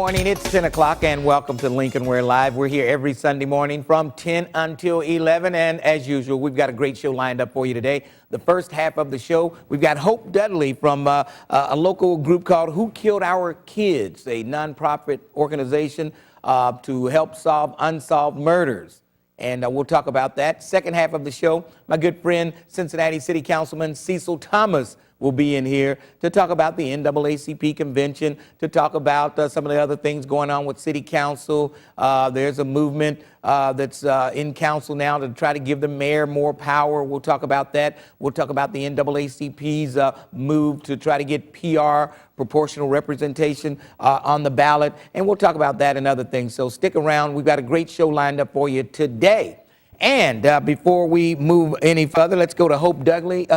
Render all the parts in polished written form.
morning. It's 10 o'clock and welcome to Lincoln Ware Live. We're here every Sunday morning from 10 until 11. And as usual, we've got a great show lined up for you today. The first half of the show, we've got Hope Dudley from a local group called Who Killed Our Kids, a nonprofit organization to help solve unsolved murders. And we'll talk about that. Second half of the show, my good friend, Cincinnati City Councilman Cecil Thomas will be in here to talk about the NAACP convention, to talk about some of the other things going on with City Council. There's a movement that's in council now to try to give the mayor more power. We'll talk about that. We'll talk about the NAACP's move to try to get PR, proportional representation on the ballot. And we'll talk about that and other things. So stick around. We've got a great show lined up for you today. And before we move any further, let's go to Hope Dudley.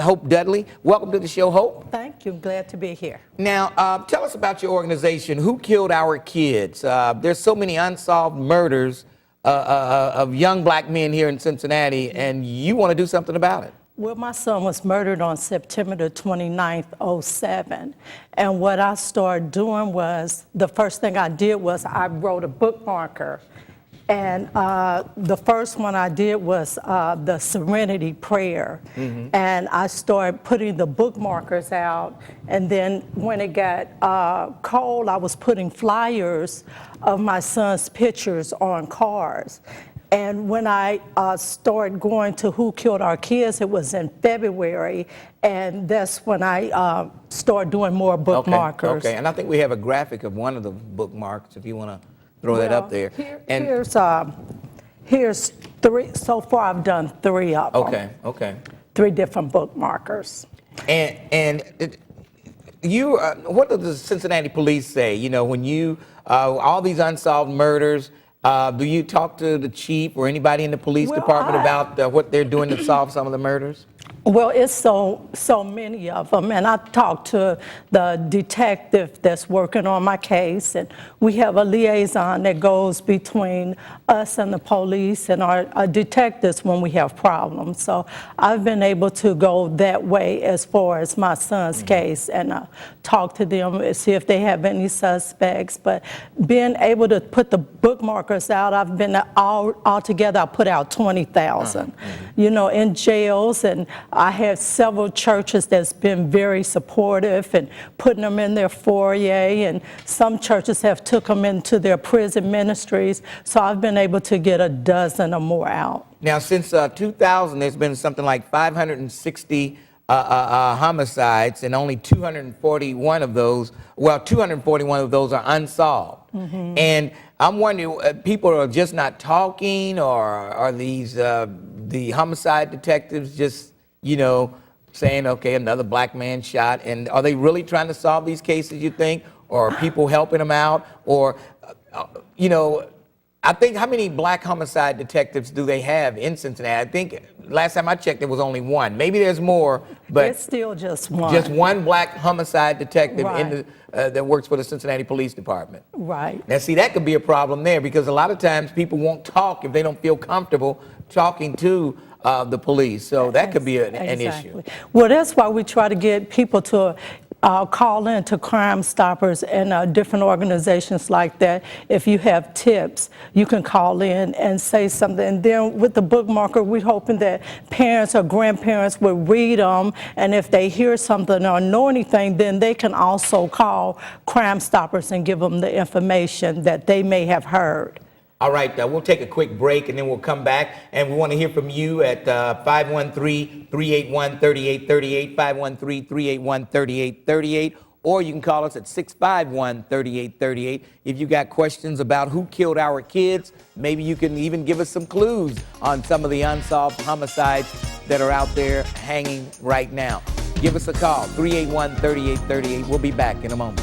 Welcome to the show, Hope. Thank you. Glad to be here. Now, tell us about your organization, Who Killed Our Kids? There's so many unsolved murders of young black men here in Cincinnati, and you want to do something about it. Well, my son was murdered on September the 29th, 07. And what I started doing was, the first thing I did was I wrote a bookmarker. And the first one I did was the Serenity Prayer. Mm-hmm. And I started putting the bookmarkers out. And then when it got cold, I was putting flyers of my son's pictures on cars. And when I started going to Who Killed Our Kids, it was in February. And that's when I started doing more bookmarkers. Okay, and I think we have a graphic of one of the bookmarks if you want to throw that up there. Here's three. So far, I've done three of them. Okay. 3 different bookmarkers. And you, what does the Cincinnati police say? You know, when you all these unsolved murders, do you talk to the chief or anybody in the police department about what they're doing to solve some of the murders? Well, it's so many of them, and I've talked to the detective that's working on my case, and we have a liaison that goes between us and the police and our detectives when we have problems. So I've been able to go that way as far as my son's case and talk to them and see if they have any suspects. But being able to put the bookmarkers out, I've been altogether, I put out 20,000, you know, in jails, and I have several churches that's been very supportive and putting them in their foyer, and some churches have took them into their prison ministries. So I've been able to get a dozen or more out. Now, since 2000, there's been something like 560 homicides, and only 241 of those, well, 241 of those are unsolved. Mm-hmm. And I'm wondering, people are just not talking, or are these the homicide detectives just, you know, saying, okay, another black man shot, and are they really trying to solve these cases, you think, or are people helping them out? Or, you know, I think, how many black homicide detectives do they have in Cincinnati? I think last time I checked, there was only one. Maybe there's more, but it's still just one. Just one black homicide detective Right. in the, that works for the Cincinnati Police Department. Right. Now, see, that could be a problem there, because a lot of times people won't talk if they don't feel comfortable talking to the police. So that could be an issue. Well, that's why we try to get people to call in to Crime Stoppers and different organizations like that. If you have tips, you can call in and say something. And then with the bookmarker, we're hoping that parents or grandparents will read them. And if they hear something or know anything, then they can also call Crime Stoppers and give them the information that they may have heard. All right, we'll take a quick break and then we'll come back, and we want to hear from you at 513-381-3838, 513-381-3838, or you can call us at 651-3838 if you got questions about who killed our kids. Maybe you can even give us some clues on some of the unsolved homicides that are out there hanging right now. Give us a call, 381-3838. We'll be back in a moment.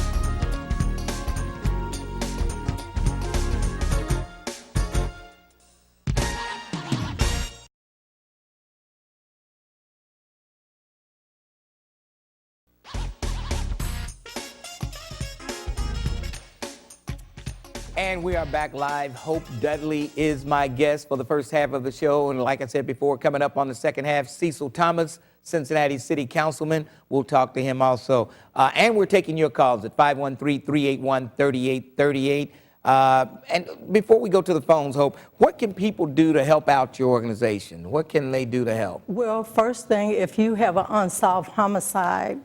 And we are back live. Hope Dudley is my guest for the first half of the show. And like I said before, coming up on the second half, Cecil Thomas, Cincinnati City Councilman. We'll talk to him also. And we're taking your calls at 513-381-3838. And before we go to the phones, Hope, what can people do to help out your organization? What can they do to help? Well, first thing, if you have an unsolved homicide,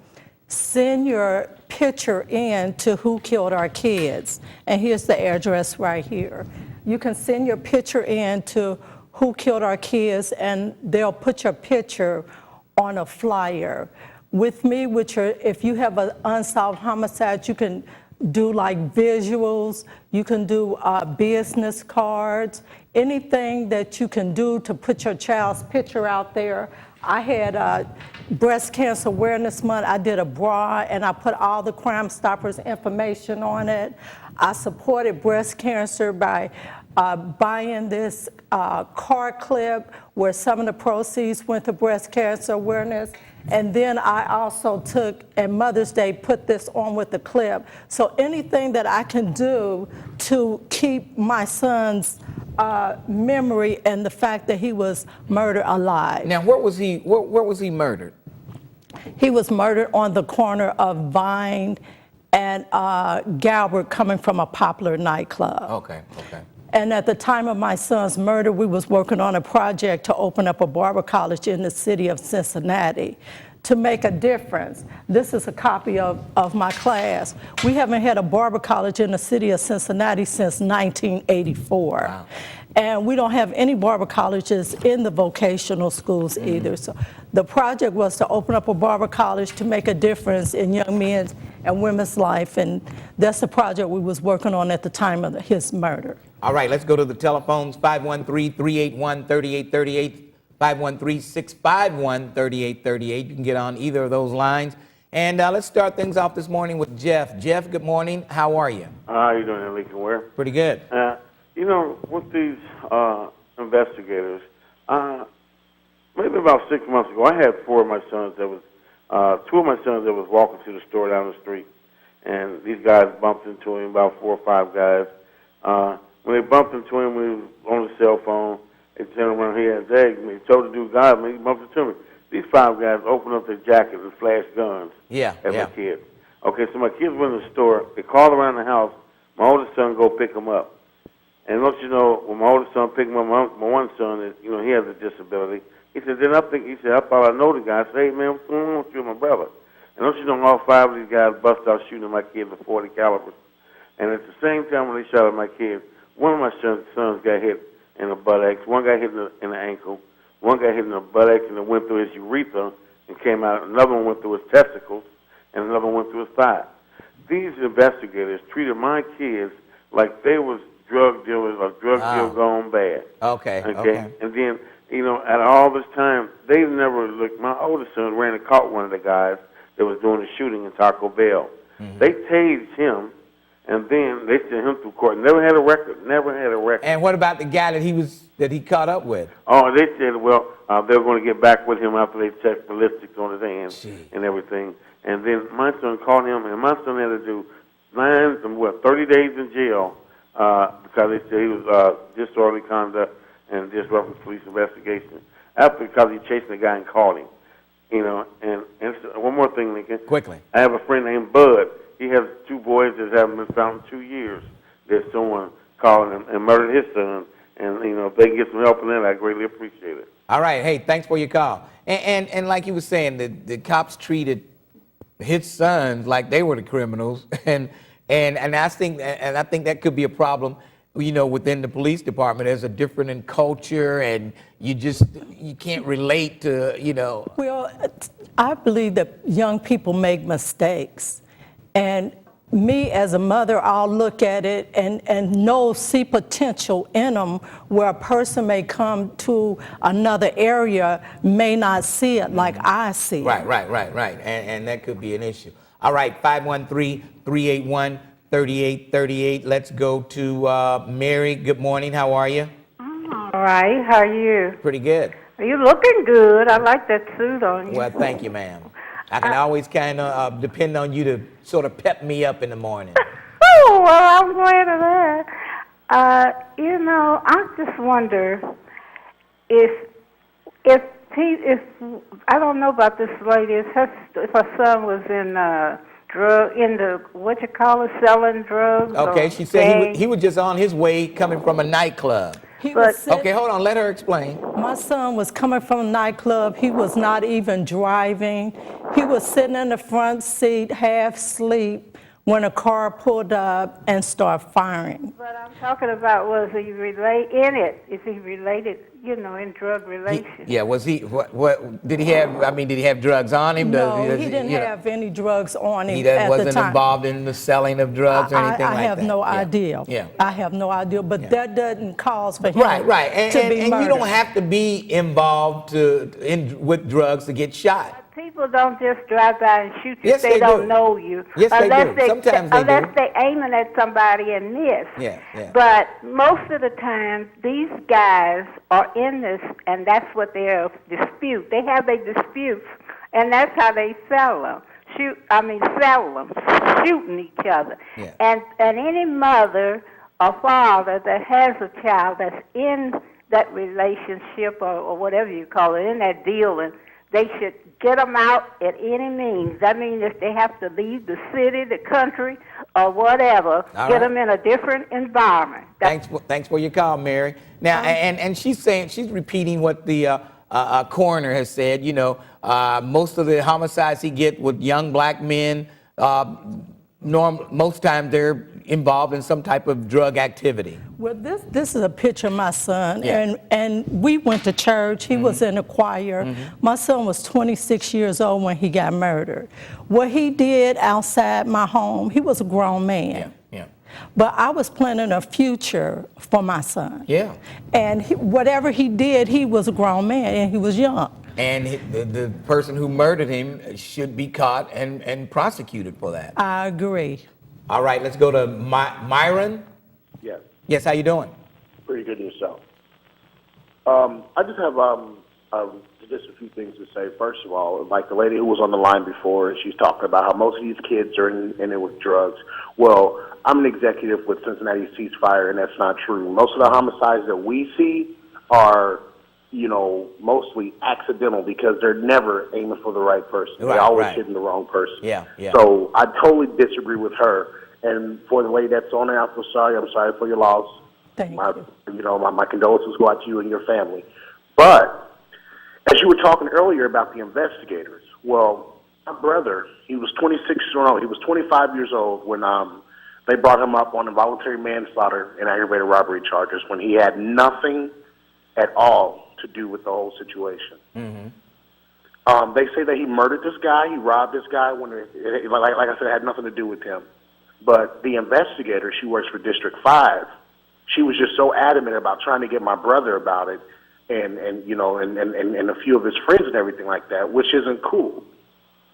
send your picture in to Who Killed Our Kids. And here's the address right here. You can send your picture in to Who Killed Our Kids, and they'll put your picture on a flyer. With me, if you have an unsolved homicide, you can do like visuals, you can do business cards, anything that you can do to put your child's picture out there. I had Breast Cancer Awareness Month. I did a bra and I put all the Crime Stoppers information on it. I supported breast cancer by buying this car clip where some of the proceeds went to breast cancer awareness. And then I also took, and Mother's Day, put this on with the clip. So anything that I can do to keep my son's memory and the fact that he was murdered alive. Now, where was he murdered? He was murdered on the corner of Vine and Galbert, coming from a Poplar nightclub. Okay. And at the time of my son's murder, we was working on a project to open up a barber college in the city of Cincinnati to make a difference. This is a copy of my class. We haven't had a barber college in the city of Cincinnati since 1984. Wow. And we don't have any barber colleges in the vocational schools either. So the project was to open up a barber college to make a difference in young men's and women's life. And that's the project we was working on at the time of his murder. All right, let's go to the telephones, 513-381-3838, 513-651-3838. You can get on either of those lines. And let's start things off this morning with Jeff. Jeff, good morning. How are you? How are you doing, Lincoln Ware? Pretty good. You know, with these investigators, maybe about 6 months ago, I had two of my sons that was walking to the store down the street, and these guys bumped into him, about 4 or 5 guys. When they bumped into him, we was on the cell phone. They turned around here and they told the dude, God, man, he bumped into me. These 5 guys opened up their jackets and flashed guns at my kids. Okay, so my kids went in the store. They called around the house. My oldest son go pick them up. And don't you know, when my oldest son picked him up, my one son, he has a disability. He said, I thought I know the guy. I said, hey, man, what's going on with you and my brother? And don't you know, all 5 of these guys bust out shooting at my kids with 40 calibers. And at the same time when they shot at my kids, one of my sons got hit in the buttocks, one got hit in the ankle, one got hit in the buttocks and it went through his urethra and came out. Another one went through his testicles, and another one went through his thigh. These investigators treated my kids like they was drug dealers or drug deal gone bad. Okay. And then, at all this time, they never looked. My oldest son ran and caught one of the guys that was doing the shooting in Taco Bell. Mm-hmm. They tased him, and then they sent him through court. Never had a record. And what about the guy that he caught up with? Oh, they said, well, they were going to get back with him after they checked ballistics on his hands and everything. And then my son called him, and my son had to do 30 days in jail because they said he was disorderly conduct and disrupting police investigation. Because he chased the guy and caught him. And one more thing, Lincoln. Quickly. I have a friend named Bud. He has 2 boys that haven't been found in 2 years. There's someone calling him and murdered his son. And, if they can get some help in that, I greatly appreciate it. All right. Hey, thanks for your call. And like you were saying, the cops treated his sons like they were the criminals. And I think that could be a problem, within the police department. There's a different in culture, and you can't relate to, Well, I believe that young people make mistakes. And me as a mother, I'll look at it and see potential in them where a person may come to another area, may not see it like I see it. Right. And that could be an issue. All right, 513-381-3838. Let's go to Mary. Good morning. How are you? I'm all right. How are you? Pretty good. You're looking good. I like that suit on you. Well, thank you, ma'am. I can always kind of depend on you to sort of pep me up in the morning. Oh, well, I'm glad of that. I just wonder if I don't know about this lady. If her son was in selling drugs. Okay, or she said gangs. he was just on his way coming from a nightclub. He But- was sitting- Okay, hold on, let her explain. My son was coming from a nightclub. He was not even driving. He was sitting in the front seat, half asleep, when a car pulled up and started firing. But I'm talking about, was he in it? Is he related, in drug relations? Yeah, was he, what did he have, did he have drugs on him? No, he didn't have any drugs on him He at the wasn't time. involved in the selling of drugs or anything like that? I have no Yeah. idea. Yeah. I have no idea, but that doesn't cause for him Right. to be And murdered. you don't have to be involved with drugs to get shot. People don't just drive by and shoot you Yes, if they they don't do. know you. Yes, they do. Sometimes they do. Unless they're aiming at somebody and miss. Yeah. But most of the time, these guys are in this, and that's what their dispute. They have their disputes, and that's how they settle them. Shooting each other. Yeah. And any mother or father that has a child that's in that relationship or whatever you call it, in that dealing, they should get them out at any means. I mean, if they have to leave the city, the country, or whatever, All get right. them in a different environment. Thanks for your call, Mary. Now, and she's repeating what the coroner has said. Most of the homicides he get with young black men, most times they're involved in some type of drug activity. Well, this is a picture of my son, Yeah. and we went to church. He was in the choir. My son was 26 years old when he got murdered. What he did outside my home, he was a grown man. Yeah. But I was planning a future for my son. Yeah. And whatever he did, he was a grown man, and he was young. And the person who murdered him should be caught and prosecuted for that. I agree. All right, let's go to Myron. Yes, Yes, how you doing? pretty good yourself. I just have just a few things to say. First of all, like the lady who was on the line before, she's talking about how most of these kids are in it with drugs. Well, I'm an executive with Cincinnati Ceasefire, and that's not true. Most of the homicides that we see are, mostly accidental because they're never aiming for the right person. Right, They're always right. hitting the wrong person. Yeah. So I totally disagree with her. And for the lady that's on there, I'm so sorry. I'm sorry for your loss. Thank you. My condolences go out to you and your family. But as you were talking earlier about the investigators, well, my brother, he was 25 years old when they brought him up on involuntary manslaughter and aggravated robbery charges when he had nothing at all to do with the whole situation. They say that he murdered this guy, he robbed this guy when, like I said, it had nothing to do with him. But the investigator, she works for District 5, she was just so adamant about trying to get my brother about it and a few of his friends and everything like that, which isn't cool.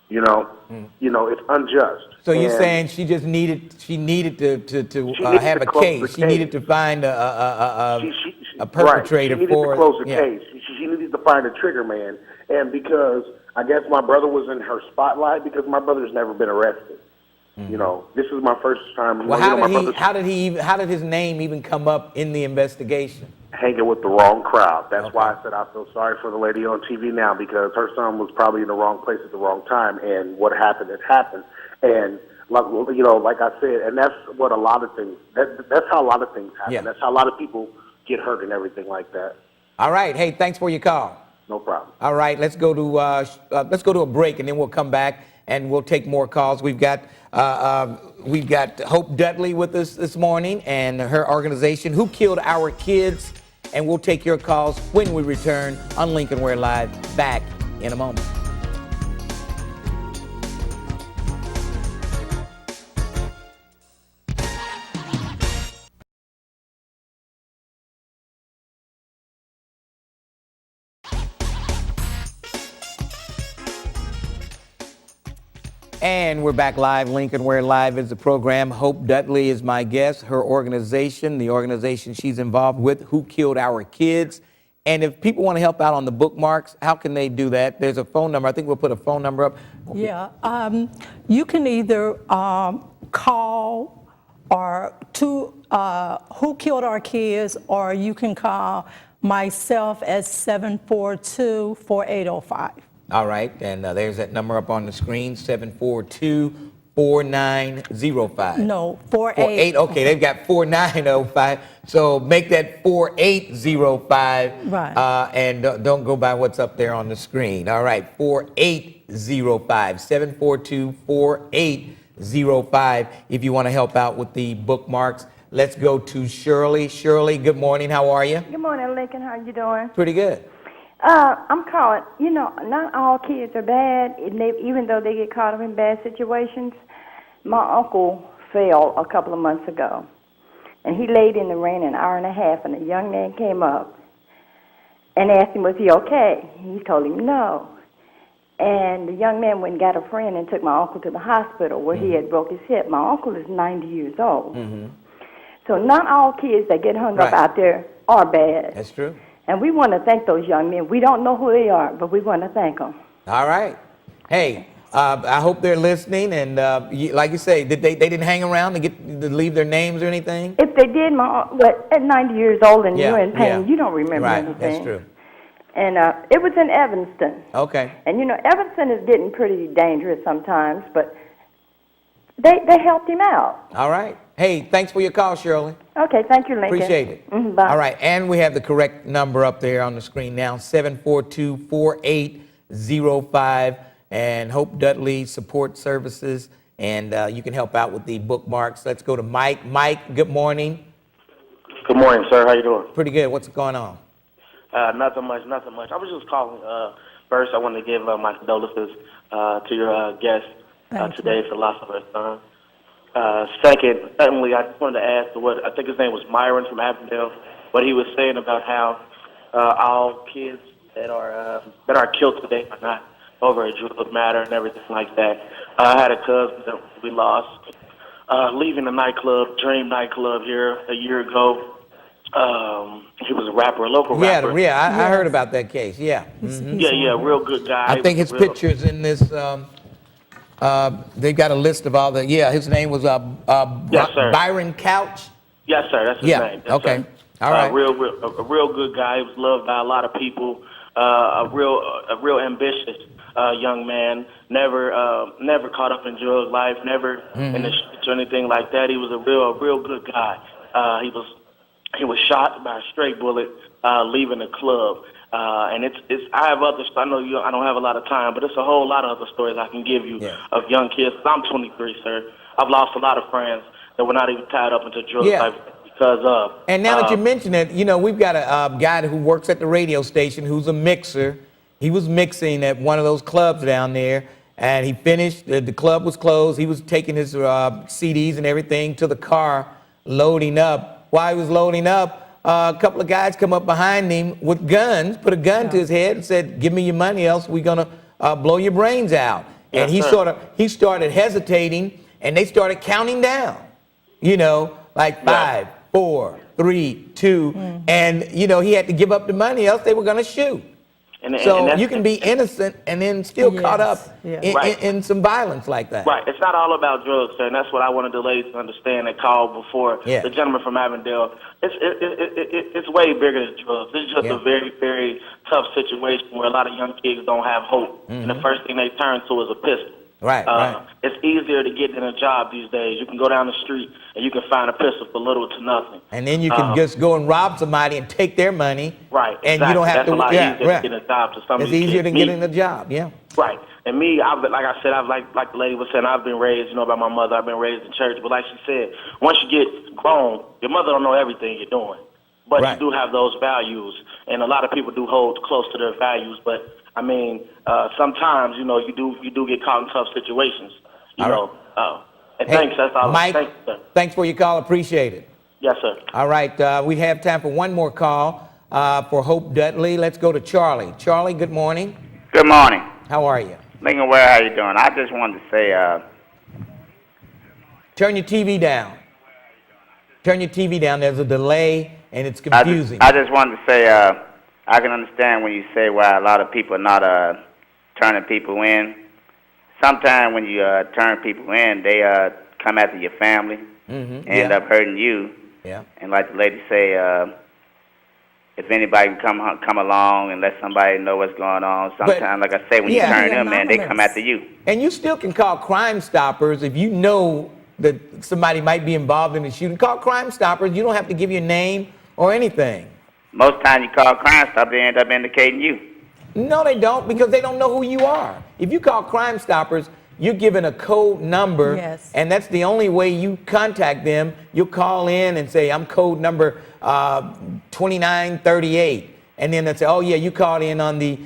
It's unjust. So you're And saying she needed to needed have to a close case. the She needed case. to find a perpetrator right. She needed for to close the yeah. case. She needed to find a trigger man. And because I guess my brother was in her spotlight because my brother's never been arrested. This is my first time. Well, how did his name even come up in the investigation? Hanging with the wrong crowd. That's why I said I feel sorry for the lady on TV now because her son was probably in the wrong place at the wrong time, and what happened has happened. And like I said, and that's what a lot of things. That's how a lot of things happen. Yeah. That's how a lot of people get hurt and everything like that. All right. Hey, thanks for your call. No problem. All right, let's go to a break, and then we'll come back and we'll take more calls. We've got Hope Dudley with us this morning and her organization, Who Killed Our Kids, and we'll take your calls when we return on Lincoln Ware Live. Back in a moment. And we're back live. Lincoln Ware Live is the program. Hope Dudley is my guest. Her organization, the organization she's involved with, Who Killed Our Kids. And if people want to help out on the bookmarks, how can they do that? There's a phone number. I think we'll put a phone number up. Yeah, you can either call or to who killed our kids, or you can call myself at 742-4805. All right, and there's that number up on the screen, 742-4905. No, 48, okay, they've got 4905, so make that 4805. Right. And don't go by what's up there on the screen. All right, 4805, 742-4805, if you want to help out with the bookmarks. Let's go to Shirley. Shirley, good morning, how are you? Good morning, Lincoln. How you doing? Pretty good. I'm calling. You know, not all kids are bad, even though they get caught up in bad situations. My uncle fell a couple of months ago, and he laid in the rain an hour and a half, and a young man came up and asked him, was he okay? He told him no. And the young man went and got a friend and took my uncle to the hospital where he had broke his hip. My uncle is 90 years old. So not all kids that get hung up out there are bad. That's true. And we want to thank those young men. We don't know who they are, but we want to thank them. All right. Hey, I hope they're listening. And like you say, they didn't hang around to leave their names or anything? If they did, but at 90 years old and you're in pain, you don't remember anything. Right, that's true. And it was in Evanston. Okay. And, you know, Evanston is getting pretty dangerous sometimes, but they helped him out. All right. Hey, thanks for your call, Shirley. Okay, thank you, Lincoln. Appreciate it. Bye. All right, and we have the correct number up there on the screen now, 742-4805, and Hope Dudley Support Services, and you can help out with the bookmarks. Let's go to Mike. Mike, good morning. Good morning, sir. How you doing? Pretty good. What's going on? Nothing much. I was just calling. First, I wanted to give my condolences to your guest today for the loss of her son. Secondly, I just wanted to ask what I think his name was Myron from Avondale, what he was saying about how all kids that are killed today are not over a drug matter and everything like that. I had a cousin that we lost leaving the nightclub, Dream nightclub here a year ago. He was a rapper, a local rapper. Yeah, I heard about that case. Yeah. Yeah, real good guy. I think his picture's in this. They've got a list of all the. Yeah, his name was Yes, sir. Byron Couch. Yes, sir. That's his name. Yes, okay. Sir. All right. A real good guy. He was loved by a lot of people. A real ambitious young man. Never caught up in drug life. Never in the streets or anything like that. He was a real good guy. He was shot by a stray bullet leaving the club. And I have others. I know I don't have a lot of time, but it's a whole lot of other stories I can give you of young kids. I'm 23, sir. I've lost a lot of friends that were not even tied up into drug life because of. And now that you mention it, you know, we've got a guy who works at the radio station who's a mixer. He was mixing at one of those clubs down there, and he finished. The club was closed. He was taking his CDs and everything to the car, loading up. While he was loading up, a couple of guys come up behind him with guns, put a gun to his head and said, give me your money, else we're going to blow your brains out. And he started hesitating, and they started counting down, you know, like 5, 4, 3, 2. And, you know, he had to give up the money, else they were going to shoot. So you can be innocent and then still caught up in some violence like that. Right. It's not all about drugs, sir, and that's what I wanted the ladies to understand and call before the gentleman from Avondale. It's way bigger than drugs. It's just a very, very tough situation where a lot of young kids don't have hope, and the first thing they turn to is a pistol. Right. It's easier to get in a job these days. You can go down the street and you can find a pistol for little to nothing. And then you can just go and rob somebody and take their money. Right. And you don't have That's a lot easier to get a job to some of these It's easier kids. than getting a job, Right. And me, like I said, like the lady was saying, I've been raised, you know, by my mother. I've been raised in church. But like she said, once you get grown, your mother don't know everything you're doing. But you do have those values. And a lot of people do hold close to their values. But, I mean, sometimes, you know, you do get caught in tough situations. You know. And thanks. That's all. Mike, thanks, sir. Thanks for your call. Appreciate it. Yes, sir. All right. We have time for one more call for Hope Dudley. Let's go to Charlie. Charlie, good morning. Good morning. How are you? Lincoln, Ware, how you doing? I just wanted to say, Turn your TV down. Turn your TV down. There's a delay, and it's confusing. I just wanted to say, I can understand when you say why a lot of people are not turning people in. Sometimes when you turn people in, they come after your family, end up hurting you. Yeah. And like the lady say, if anybody can come along and let somebody know what's going on. Sometimes, like I say, when you turn them in, they come after you. And you still can call Crime Stoppers if you know that somebody might be involved in the shooting. Call Crime Stoppers. You don't have to give your name or anything. Most times you call Crime Stop, they end up indicating you. No, they don't, because they don't know who you are. If you call Crime Stoppers, you're given a code number, Yes. and that's the only way you contact them. You'll call in and say, I'm code number 2938. And then they'll say, oh, yeah, you called in on the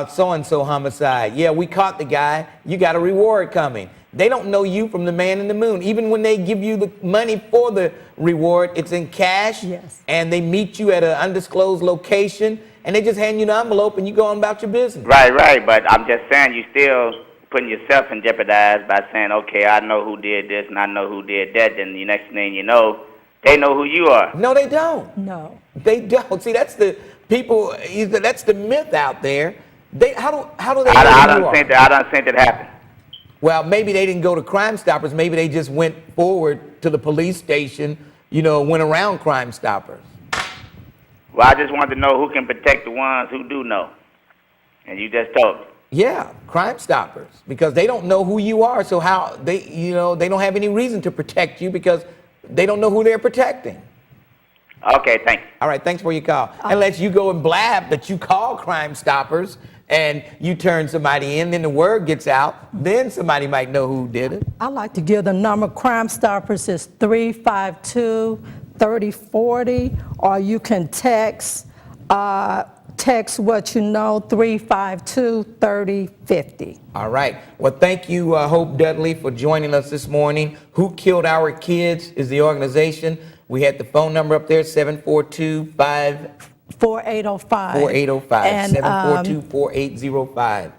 so-and-so homicide. Yeah, we caught the guy. You got a reward coming. They don't know you from the man in the moon. Even when they give you the money for the reward, it's in cash. Yes. And they meet you at an undisclosed location, and they just hand you the envelope, and you go on about your business. Right. But I'm just saying, you still putting yourself in jeopardize by saying, okay, I know who did this and I know who did that. Then the next thing you know, they know who you are. No, they don't. No. They don't. See, that's the people. That's the myth out there. How do they? I don't think that happened. Well, maybe they didn't go to Crime Stoppers. Maybe they just went forward to the police station. Went around Crime Stoppers. Well, I just wanted to know who can protect the ones who do know, and you just told me. Yeah, Crime Stoppers, because they don't know who you are. So how they don't have any reason to protect you because they don't know who they're protecting. Okay, thanks. All right, thanks for your call. Unless you go and blab that you call Crime Stoppers and you turn somebody in, then the word gets out, then somebody might know who did it. I like to give the number. Crime Stoppers is 352-3040, or you can text what you know, 352-3050. All right. Well, thank you, Hope Dudley, for joining us this morning. Who Killed Our Kids is the organization. We had the phone number up there, 742-4805. 4805. And 742-4805.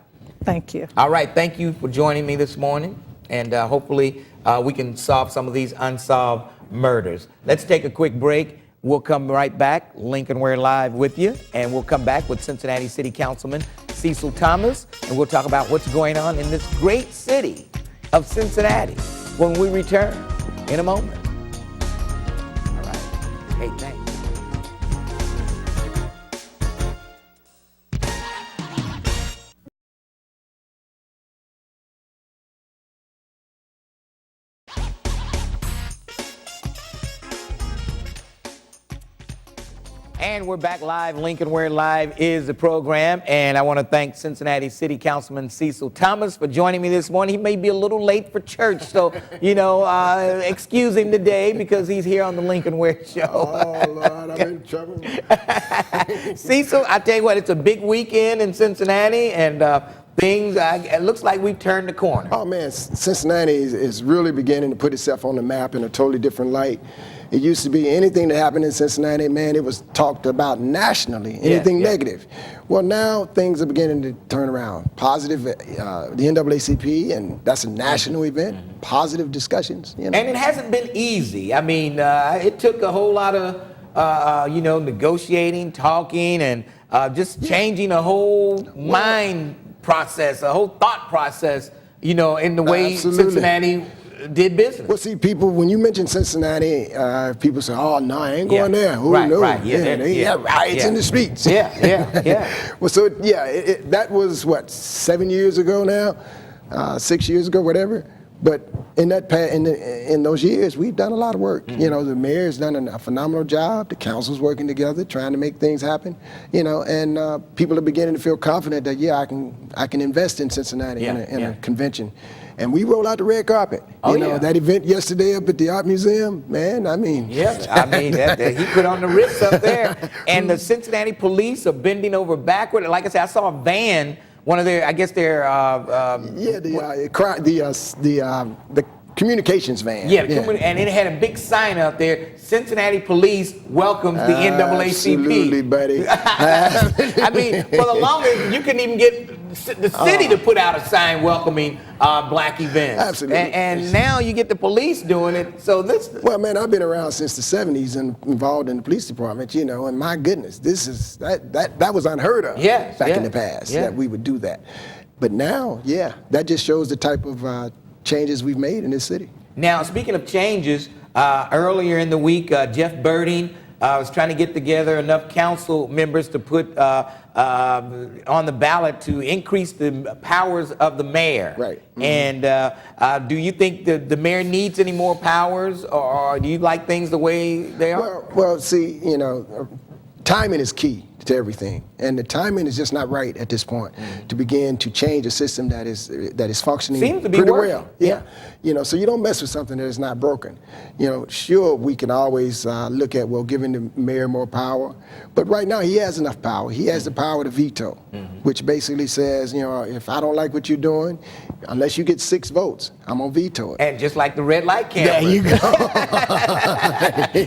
thank you. All right. Thank you for joining me this morning. And hopefully we can solve some of these unsolved murders. Let's take a quick break. We'll come right back. Lincoln Ware Live with you. And we'll come back with Cincinnati City Councilman Cecil Thomas. And we'll talk about what's going on in this great city of Cincinnati when we return in a moment. All right. Hey, thanks. And we're back live. Lincoln Ware Live is the program. And I want to thank Cincinnati City Councilman Cecil Thomas for joining me this morning. He may be a little late for church, so, excuse him today because he's here on the Lincoln Ware Show. Oh, Lord, I'm in trouble. Cecil, I tell you what, it's a big weekend in Cincinnati, and it looks like we've turned the corner. Oh, man, Cincinnati is really beginning to put itself on the map in a totally different light. It used to be anything that happened in Cincinnati, man, it was talked about nationally, anything negative. Well, now things are beginning to turn around. Positive, the NAACP, and that's a national event, positive discussions. And it hasn't been easy. I mean, it took a whole lot of, negotiating, talking, and just changing a whole mind process, a whole thought process, in the way Cincinnati did business. Well, see, people, when you mention Cincinnati, people say, oh, no, I ain't going there. Who knows? Right. They have riots in the streets. Yeah. Well, so, that was, 7 years ago now? 6 years ago, whatever. But in those years, we've done a lot of work. Mm-hmm. The mayor's done a phenomenal job. The council's working together, trying to make things happen. And people are beginning to feel confident that I can invest in Cincinnati in a convention. And we roll out the red carpet. That event yesterday up at the Art Museum, man, I mean. Yes, he put on the Ritz up there. And the Cincinnati police are bending over backward. Like I said, I saw a van. One of their, I guess their... the communications van. And it had a big sign up there, Cincinnati Police welcomes the NAACP. Absolutely, buddy. I mean, for the longest, you couldn't even get the city to put out a sign welcoming black events. Absolutely. And now you get the police doing it, so this... Well, man, I've been around since the 70s and involved in the police department, and my goodness, that was unheard of back in the past, that we would do that. But now, that just shows the type of changes we've made in this city. Now, speaking of changes, Earlier in the week, Jeff Birding was trying to get together enough council members to put on the ballot to increase the powers of the mayor. Right. And do you think the mayor needs any more powers, or do you like things the way they are? Well, see, timing is key to everything, and the timing is just not right at this point to begin to change a system that is functioning Seems to be pretty working. well. Yeah. So you don't mess with something that is not broken. Sure, we can always look at, well, giving the mayor more power, but right now he has enough power. He has the power to veto, which basically says, if I don't like what you're doing, unless you get 6 votes, I'm gonna veto it. And just like the red light camera. There you go.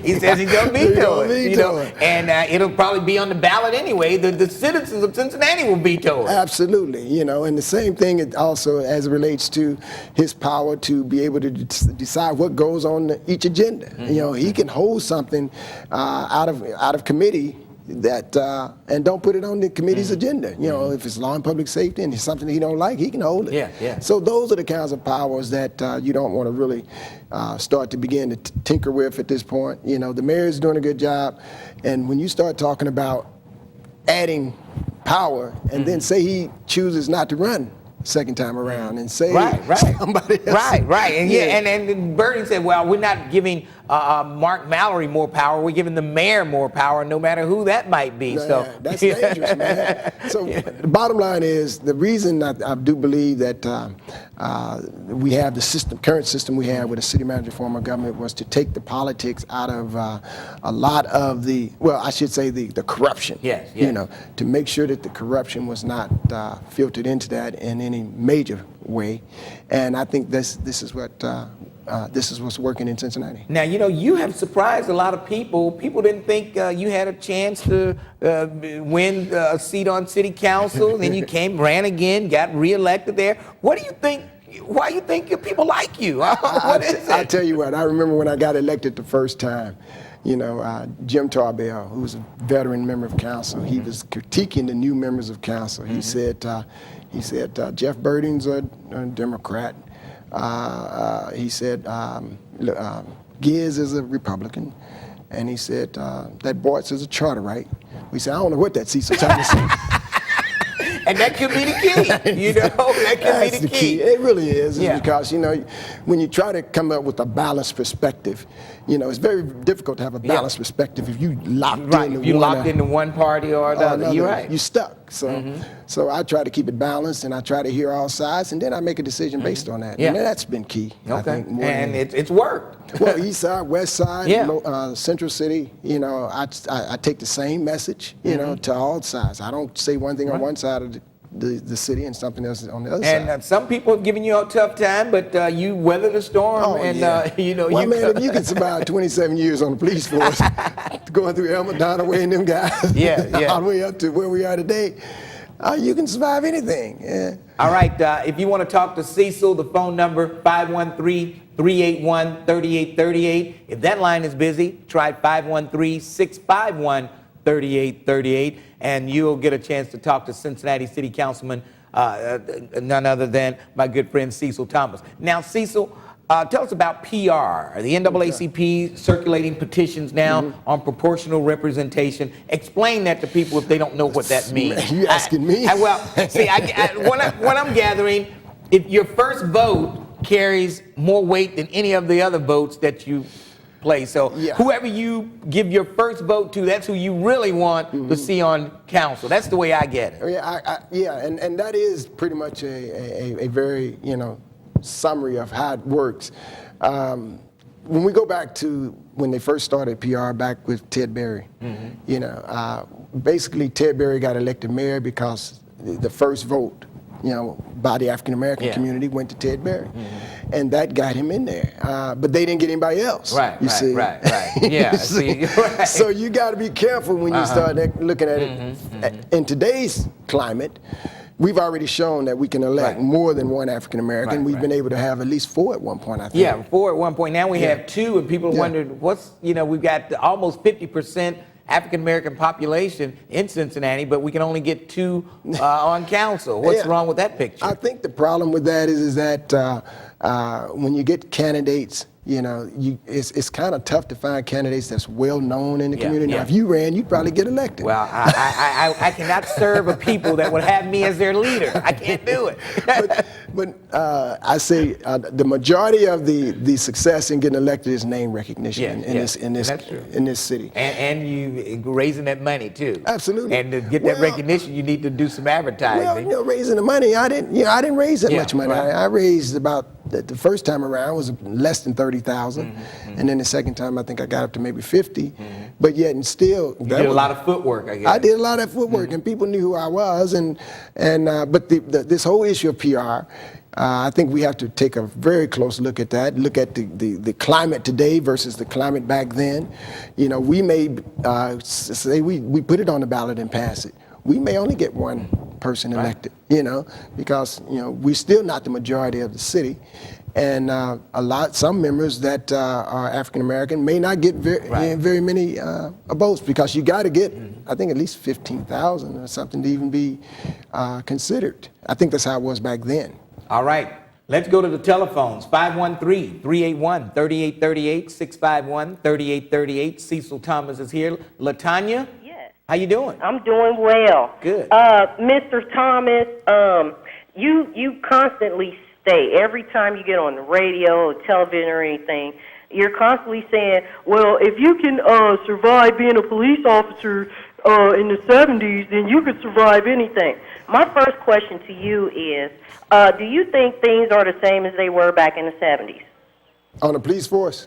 He says he's gonna veto it. Veto it. And it'll probably be on the ballot anyway. The citizens of Cincinnati will veto it. Absolutely, and the same thing also as it relates to his power to be able to decide what goes on each agenda. He can hold something out of committee that and don't put it on the committee's agenda. If it's law and public safety and it's something that he don't like, he can hold it. Yeah. So those are the kinds of powers that you don't want to really start to begin to tinker with at this point. The mayor is doing a good job, and when you start talking about adding power and then say he chooses not to run second time around and say somebody else. Right. And and Birding said, well, we're not giving Mark Mallory more power. We're giving the mayor more power, no matter who that might be. So that's dangerous, man. So the bottom line is, the reason I do believe that we have the current system we have with a city manager form of government was to take the politics out of a lot of the corruption. Yes. To make sure that the corruption was not filtered into that in any major way. And I think this is what's working in Cincinnati. Now, you have surprised a lot of people. People didn't think you had a chance to win a seat on city council. Then you ran again, got reelected there. What do you think? Why you think people like you? What is it? I tell you what, I remember when I got elected the first time. Jim Tarbell, who was a veteran member of council, he was critiquing the new members of council. He said, Jeff Birding's a Democrat. He said, Giz is a Republican. And he said, that Boyce is a Charterite. We said, I don't know what that Cecil trying to say. And that could be the key, that could be the key. It really is, Yeah. because, when you try to come up with a balanced perspective, it's very difficult to have a balanced perspective if you locked into one party or another. You're right. You're stuck. So I try to keep it balanced, and I try to hear all sides, and then I make a decision based on that. Yeah. And that's been key, I think. And it's worked. Well, east side, west side, central city, I take the same message, to all sides. I don't say one thing on one side of the city and something else on the other side. And some people have given you a tough time, but you weather the storm. Well, if you can survive 27 years on the police force, going through Elmer Donaway and them guys, all the way up to where we are today, you can survive anything. Yeah. All right, if you want to talk to Cecil, the phone number, 513-381-3838. If that line is busy, try 513-651-3838, and you'll get a chance to talk to Cincinnati City Councilman, none other than my good friend Cecil Thomas. Now, Cecil, tell us about PR. The NAACP circulating petitions now on proportional representation. Explain that to people if they don't know what that means. You asking me? What I'm gathering, if your first vote carries more weight than any of the other votes that you play. So whoever you give your first vote to, that's who you really want to see on council. That's the way I get it. And that is pretty much a very, summary of how it works. When we go back to when they first started PR back with Ted Berry, basically Ted Berry got elected mayor because the first vote, by the African American community went to Ted Berry, and that got him in there. But they didn't get anybody else. Right. Yeah. So you got to be careful when you start looking at it. In today's climate, we've already shown that we can elect more than one African American. We've been able to have at least 4 at one point, I think. Yeah, 4 at one point. Now we have 2, and people wondered we've got almost 50% African American population in Cincinnati, but we can only get 2 on council. What's wrong with that picture? I think the problem with that is that when you get candidates, you know, it's kind of tough to find candidates that's well known in the community. yeah. Now, if you ran, you'd probably get elected. Well, I cannot serve a people that would have me as their leader. I can't do it. but I say the majority of the success in getting elected is name recognition in this city. And you raising that money too. Absolutely. And to get that recognition, you need to do some advertising. Well, you know, raising the money, I didn't raise that much money. Right. I raised about the first time around was less than 30,000, and then the second time I think I got up to maybe 50. But yet and still, you did a lot of footwork, I guess. I did a lot of footwork, and people knew who I was. But this whole issue of PR, I think we have to take a very close look at that. Look at the climate today versus the climate back then. You know, we may say we put it on the ballot and pass it. We may only get one person elected, you know, because, you know, we're still not the majority of the city. And some members that are African American may not get very many votes, because you got to get, I think, at least 15,000 or something to even be considered. I think that's how it was back then. All right. Let's go to the telephones. 513-381-3838, 651-3838. Cecil Thomas is here. LaTanya? Yes. How you doing? I'm doing well. Good. Mr. Thomas, you constantly say, every time you get on the radio or television or anything, you're constantly saying, well, if you can survive being a police officer in the 70s, then you could survive anything. My first question to you is, do you think things are the same as they were back in the 70s? On the police force?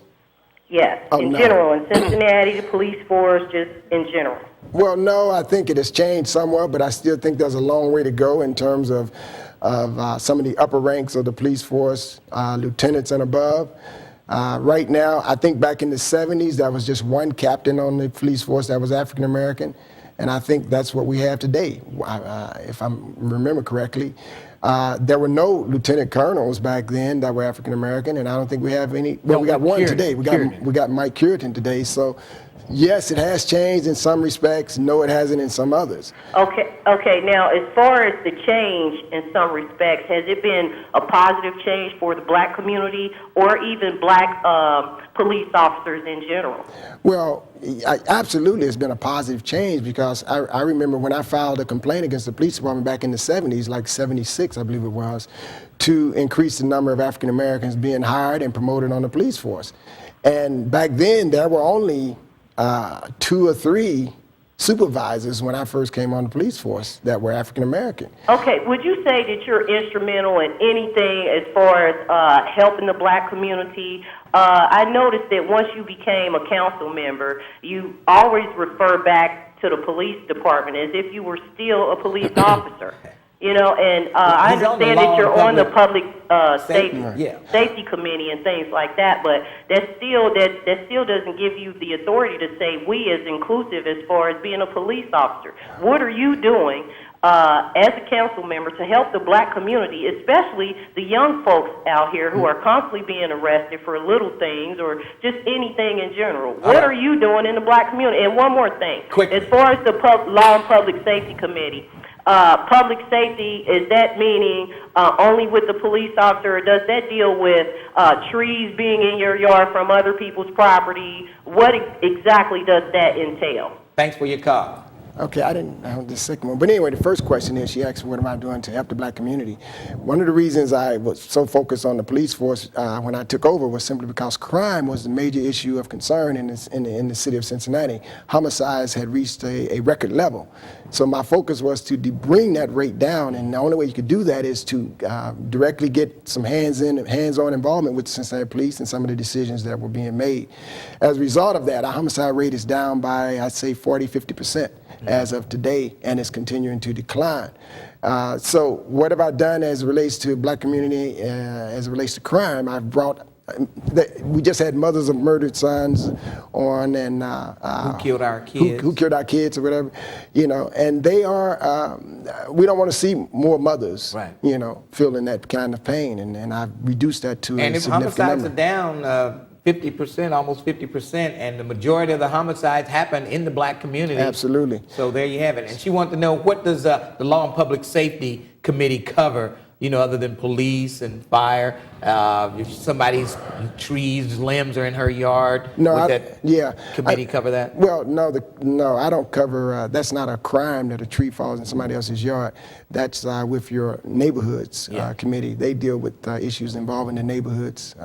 Yes, in general, in Cincinnati, the police force, just in general. Well, no, I think it has changed somewhat, but I still think there's a long way to go in terms of some of the upper ranks of the police force, lieutenants and above. Right now, I think back in the 70s, there was just one captain on the police force that was African American, and I think that's what we have today. If I remember correctly, there were no lieutenant colonels back then that were African American, and I don't think we have any. Well, we got one today. We got Mike Curitin today. So, yes, it has changed in some respects. No, it hasn't in some others. Okay. Now, as far as the change in some respects, has it been a positive change for the black community or even black police officers in general? Well, absolutely, it's been a positive change, because I remember when I filed a complaint against the police department back in the 70s, like 76, I believe it was, to increase the number of African Americans being hired and promoted on the police force. And back then, there were only 2 or 3 supervisors when I first came on the police force that were African American. Okay, would you say that you're instrumental in anything as far as helping the black community? I noticed that once you became a council member, you always refer back to the police department as if you were still a police officer. You know, and I understand that you're on the public safety committee and things like that, but that still doesn't give you the authority to say we as inclusive as far as being a police officer. What are you doing as a council member to help the black community, especially the young folks out here who are constantly being arrested for little things or just anything in general? What are you doing in the black community? And one more thing, as far as the Law and Public Safety Committee, public safety, is that meaning only with the police officer, or does that deal with trees being in your yard from other people's property? What exactly does that entail? Thanks for your call. Okay, I didn't know the second one. But anyway, the first question is, she asked, what am I doing to help the black community? One of the reasons I was so focused on the police force when I took over was simply because crime was the major issue of concern in the city of Cincinnati. Homicides had reached a record level. So my focus was to bring that rate down, and the only way you could do that is to directly get some hands-on involvement with the Cincinnati police and some of the decisions that were being made. As a result of that, our homicide rate is down by, I'd say, 40–50%. As of today, and it's continuing to decline. So what have I done as it relates to black community, as it relates to crime? I've brought, we just had mothers of murdered sons on, and who killed our kids. Who killed our kids or whatever, you know, and they are, we don't want to see more mothers, you know, feeling that kind of pain, and I've reduced that to a significant number. And if homicides are down 50%, almost 50%, and the majority of the homicides happen in the black community. Absolutely. So there you have it. And she wanted to know, what does the Law and Public Safety Committee cover other than police and fire? If somebody's trees, limbs are in her yard, would that committee cover that? Well, no, I don't cover, that's not a crime that a tree falls in somebody else's yard. That's with your neighborhoods committee. They deal with issues involving the neighborhoods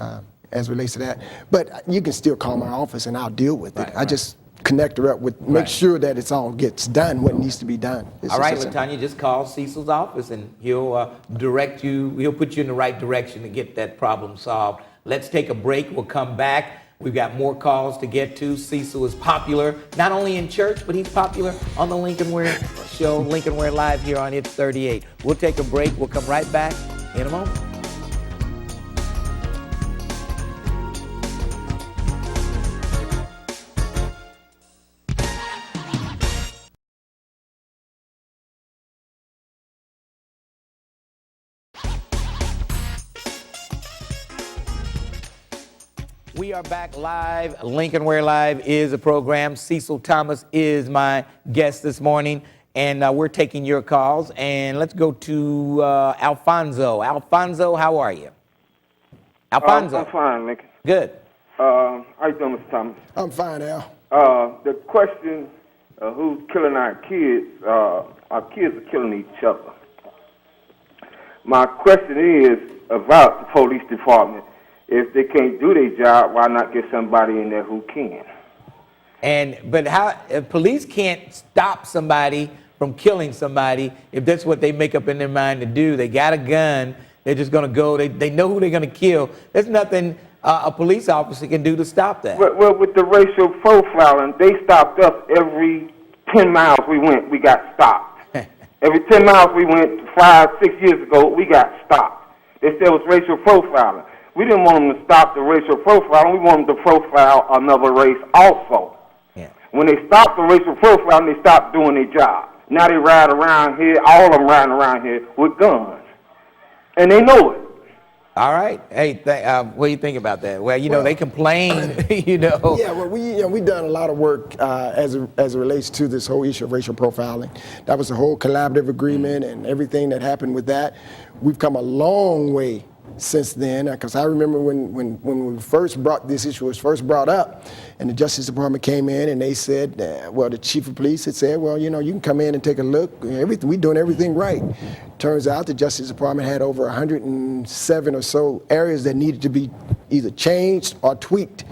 as relates to that. But you can still call my office and I'll deal with it. I just connect her up with, make sure that it's all gets done, what needs to be done. All right, LaTanya, just call Cecil's office and he'll direct you, he'll put you in the right direction to get that problem solved. Let's take a break. We'll come back. We've got more calls to get to. Cecil is popular, not only in church, but he's popular on the Lincoln Ware show, Lincoln Ware Live here on It's 38. We'll take a break. We'll come right back in a moment. We are back live. Lincoln Ware Live is a program. Cecil Thomas is my guest this morning, and we're taking your calls. And let's go to Alfonso. Alfonso, how are you? Alfonso. I'm fine, Lincoln. Good. How you doing, Mr. Thomas? I'm fine, Al. The question, who's killing our kids are killing each other. My question is about the police department. If they can't do their job, why not get somebody in there who can? But how police can't stop somebody from killing somebody if that's what they make up in their mind to do. They got a gun. They're just going to go. They know who they're going to kill. There's nothing a police officer can do to stop that. Well, with the racial profiling, they stopped us every 10 miles we went, we got stopped. Every 10 miles we went 5-6 years ago, we got stopped. They said it was racial profiling. We didn't want them to stop the racial profiling. We wanted them to profile another race also. Yeah. When they stopped the racial profiling, they stopped doing their job. Now they ride around here, all of them riding around here with guns. And they know it. All right. Hey, what do you think about that? Well, they complain, Yeah, well, we've done a lot of work as it relates to this whole issue of racial profiling. That was the whole collaborative agreement and everything that happened with that. We've come a long way since then, because I remember when we first brought this issue was first brought up, and the Justice Department came in and they said, the chief of police had said, well, you can come in and take a look. We're doing everything right. Turns out the Justice Department had over 107 or so areas that needed to be either changed or tweaked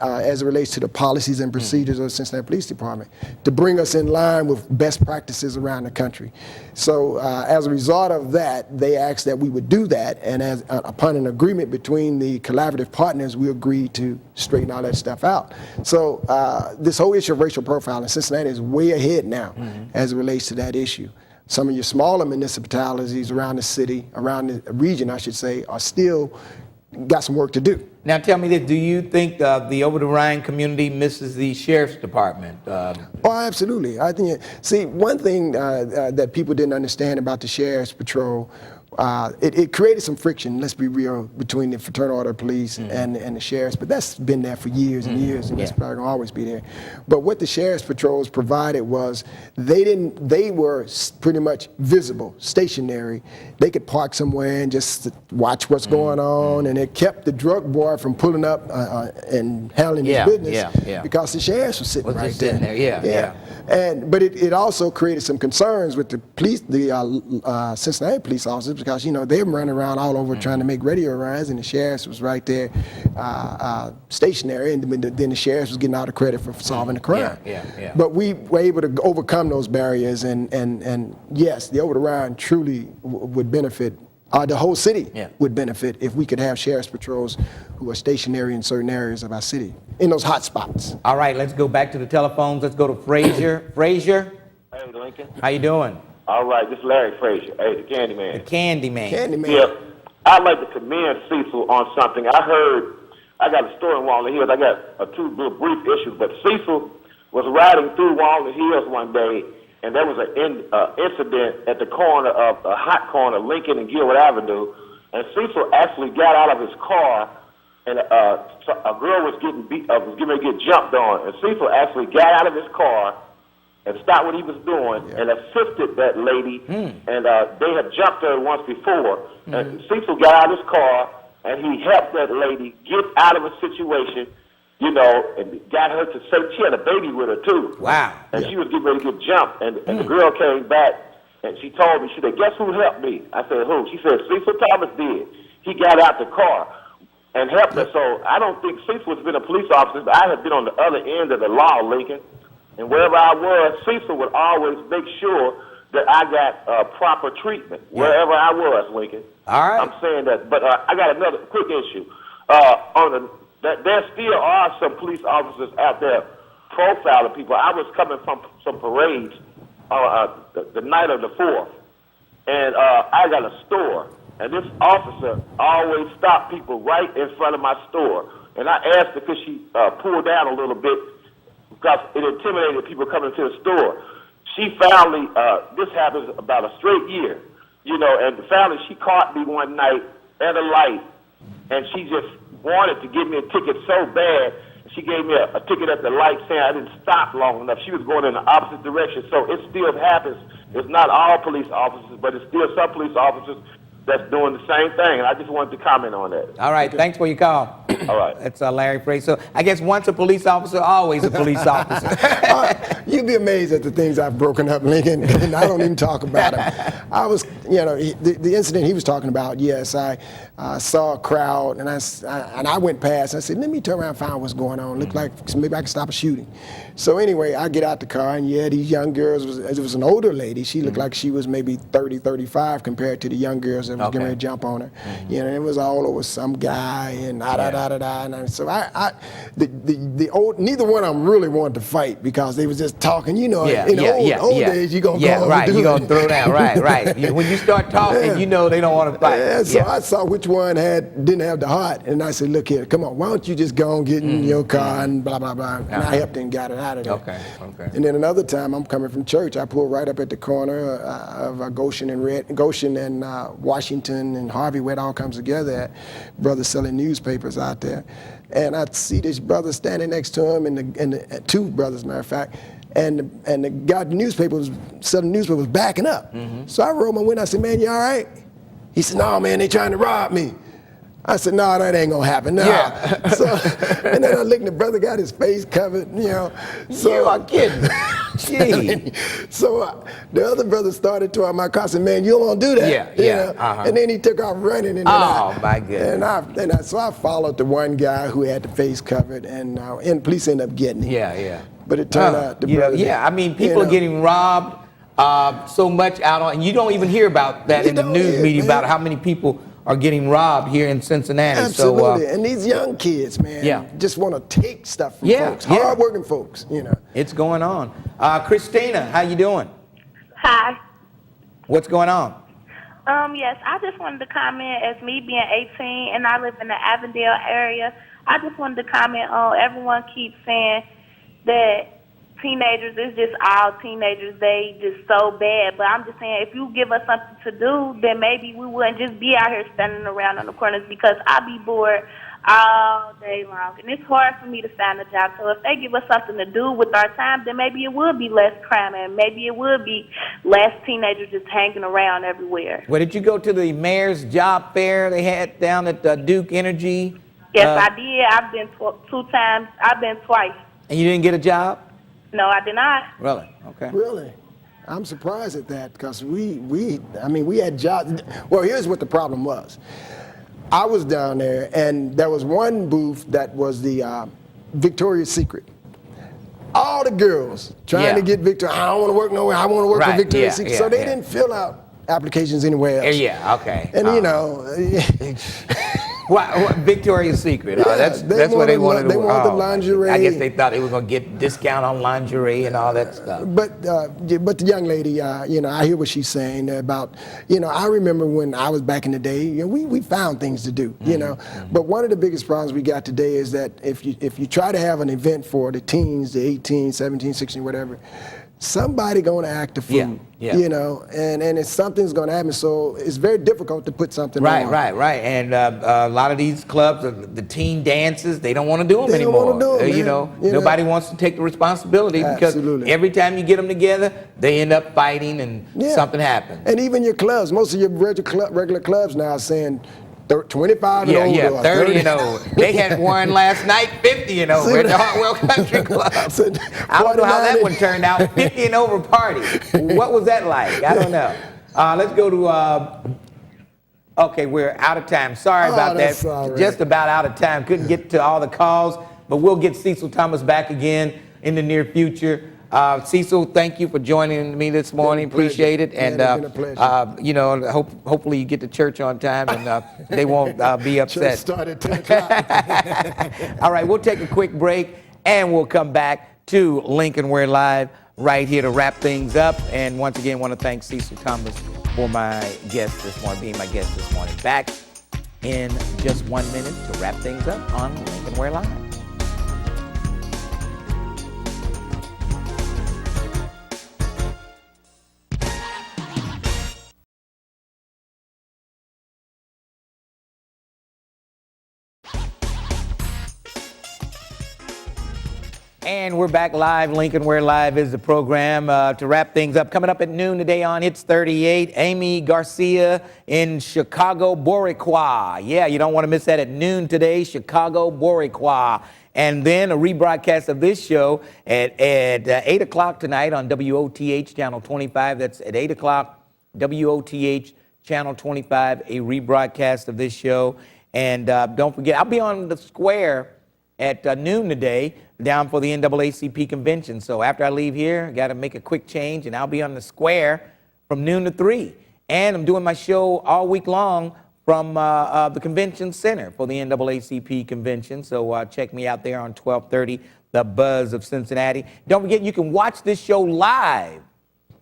as it relates to the policies and procedures of the Cincinnati Police Department to bring us in line with best practices around the country. So as a result of that, they asked that we would do that, and upon an agreement between the collaborative partners, we agreed to straighten all that stuff out. So this whole issue of racial profiling, Cincinnati is way ahead now as it relates to that issue. Some of your smaller municipalities around the city, around the region, I should say, are still got some work to do. Now tell me this, do you think the Over the Rhine community misses the sheriff's department? Oh, absolutely. I think, one thing that people didn't understand about the sheriff's patrol, it created some friction, let's be real, between the fraternal order of police and the sheriffs, but that's been there for years and years, and that's probably gonna always be there. But what the sheriff's patrols provided was they were pretty much visible, stationary. They could park somewhere and just watch what's going on, and it kept the drug boy from pulling up and handling his business because the sheriffs were sitting right there. But it also created some concerns with the police, the Cincinnati police officers, because they're running around all over trying to make radio runs, and the sheriffs was right there stationary, and then the sheriffs was getting all the credit for solving the crime. But we were able to overcome those barriers, and yes, the Over the Rhine truly would benefit. The whole city would benefit if we could have sheriff's patrols who are stationary in certain areas of our city, in those hot spots. All right, let's go back to the telephones. Let's go to Frazier. Frazier? Hey, Lincoln. How you doing? All right, this is Larry Frazier. Hey, the Candy Man. The Candy Man. Yeah, I'd like to commend Cecil on something. I got a story in Walnut Hills. I got two real brief issues, but Cecil was riding through Walnut Hills one day, and there was an incident at the corner of a hot corner, Lincoln and Gilbert Avenue, and Cecil actually got out of his car, and a girl was getting ready to get jumped on, and Cecil actually got out of his car and stopped what he was doing and assisted that lady. And they had jumped her once before. And Cecil got out of his car, and he helped that lady get out of a situation, you know, and got her to say she had a baby with her, too. Wow. And she was getting ready to get jumped. And the girl came back, and she told me, she said, guess who helped me? I said, who? She said, Cecil Thomas did. He got out the car and helped her. So I don't think Cecil has been a police officer, but I have been on the other end of the law, Lincoln. And wherever I was, Cecil would always make sure that I got proper treatment wherever I was, Lincoln. All right. I'm saying that. But I got another quick issue. There still are some police officers out there profiling people. I was coming from some parades the night of the 4th, and I got a store. And this officer always stopped people right in front of my store. And I asked her, could she pull down a little bit because it intimidated people coming to the store. She finally, this happens about a straight year, you know, and finally she caught me one night at a light, and she just wanted to give me a ticket so bad. She gave me a ticket at the light saying I didn't stop long enough. She was going in the opposite direction. So it still happens. It's not all police officers, but it's still some police officers that's doing the same thing, and I just wanted to comment on that. All right, thanks for your call. All right. That's Larry Frey. So I guess once a police officer, always a police officer. You'd be amazed at the things I've broken up, Lincoln, and I don't even talk about them. I was, you know, the incident he was talking about, yes, I saw a crowd, and I went past. I said, let me turn around and find what's going on. Looked like maybe I can stop a shooting. So anyway, I get out the car, and yeah, these young girls, it was an older lady. She looked like she was maybe 30, 35 compared to the young girls that was getting ready to jump on her. You know, it was all over some guy and and so neither one of them really wanted to fight because they was just talking. You know, in the old days, you gonna go right, you gonna throw down, right. When you start talking, you know they don't want to fight. So I saw which one didn't have the heart, and I said, look here, come on, why don't you just go and get in your car and blah blah blah. And I helped and got it out of there. Okay. And then another time, I'm coming from church. I pulled right up at the corner of Goshen and Washington and Harvey, where it all comes together at. Brothers selling newspapers out there. And I see this brother standing next to him, and two brothers, matter of fact, and the guy selling newspapers was backing up. So I rolled my window. I said, man, you all right? He said, no, man, they trying to rob me. I said, no, that ain't gonna happen. No. Yeah. So, and then I looked, and the brother got his face covered, you know. So, you are kidding. Gee. So the other brother started to my car. I said, man, you don't want to do that. Yeah. And then he took off running. And my goodness. So I followed the one guy who had the face covered, and police ended up getting him. Yeah. But it turned out the brother. Yeah, I mean, people are getting robbed so much out on, and you don't even hear about that in the news media about how many people are getting robbed here in Cincinnati. Absolutely, and these young kids, man, just want to take stuff from folks, hard-working folks, you know. It's going on. Christina, how you doing? Hi. What's going on? Yes, I just wanted to comment, as me being 18 and I live in the Avondale area, I just wanted to comment on everyone keeps saying that teenagers, it's just all teenagers, they just so bad. But I'm just saying, if you give us something to do, then maybe we wouldn't just be out here standing around on the corners, because I be bored all day long. And it's hard for me to find a job. So if they give us something to do with our time, then maybe it would be less crime, and maybe it would be less teenagers just hanging around everywhere. Well, did you go to the mayor's job fair they had down at Duke Energy? Yes, I did. I've been 2 times. I've been twice. And you didn't get a job? No, I did not. Really? Okay. Really? I'm surprised at that, because we had jobs. Well, here's what the problem was. I was down there, and there was one booth that was the Victoria's Secret. All the girls trying to get Victoria's. I don't want to work nowhere. I want to work for Victoria's Secret. So they didn't fill out applications anywhere else. Yeah, okay. And you know. Victoria's Secret. That's what they wanted to do. They wanted the lingerie. I guess they thought they were going to get discount on lingerie and all that stuff. But the young lady, you know, I hear what she's saying about, you know, I remember when I was back in the day, you know, we found things to do, you know. But one of the biggest problems we got today is that if you try to have an event for the teens, the 18, 17, 16, whatever, somebody going to act a fool. Yeah. You know, and it's something's going to happen. So it's very difficult to put something Right, on. right. And a lot of these clubs, the teen dances, they don't want to do them They don't anymore. wanna do 'em, You man. know, You know? nobody wants to take the responsibility Absolutely. because every time you get them together, they end up fighting and Yeah. something happens. And even your clubs, most of your regular clubs now are saying 25 and older. Yeah, or 30 and over. They had one last night, 50 and over at the Hartwell Country Club. I don't know how that one turned out. 50 and over party. What was that like? I don't know. Let's go to, okay, we're out of time. Sorry about that. That's all right. Just about out of time. Couldn't get to all the calls, but we'll get Cecil Thomas back again in the near future. Cecil, thank you for joining me this morning. Appreciate it. And, it's been a pleasure. you know, hopefully you get to church on time and they won't be upset. Church start at 10 o'clock. All right, we'll take a quick break and we'll come back to Lincoln Ware Live right here to wrap things up. And once again, want to thank Cecil Thomas for my guest this morning, being my guest this morning. Back in just 1 minute to wrap things up on Lincoln Ware Live. And we're back live. Lincoln Ware Live is the program to wrap things up. Coming up at noon today on Hits 38, Amy Garcia in Chicago, Boricua. Yeah, you don't want to miss that at noon today, Chicago, Boricua. And then a rebroadcast of this show at 8 o'clock tonight on WOTH Channel 25. That's at 8 o'clock, WOTH Channel 25, a rebroadcast of this show. And don't forget, I'll be on the square at noon today down for the NAACP convention. So after I leave here, I got to make a quick change, and I'll be on the square from noon to 3. And I'm doing my show all week long from the convention center for the NAACP convention. So check me out there on 1230, The Buzz of Cincinnati. Don't forget, you can watch this show live.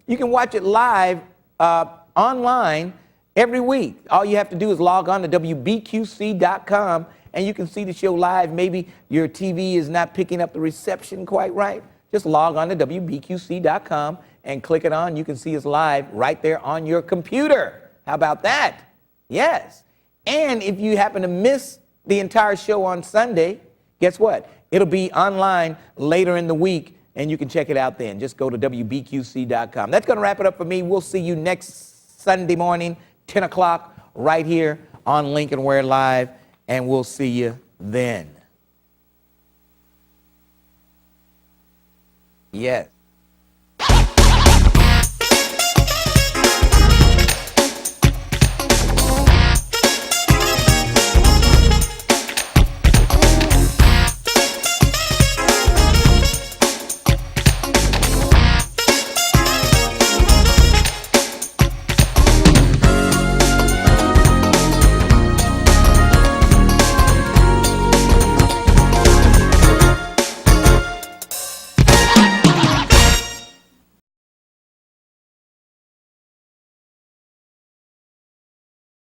You can watch it live online every week. All you have to do is log on to WBQC.com and you can see the show live. Maybe your TV is not picking up the reception quite right. Just log on to WBQC.com and click it on. You can see us live right there on your computer. How about that? Yes. And if you happen to miss the entire show on Sunday, guess what? It'll be online later in the week, and you can check it out then. Just go to WBQC.com. That's going to wrap it up for me. We'll see you next Sunday morning, 10 o'clock, right here on Lincoln Ware Live, and we'll see you then. Yes.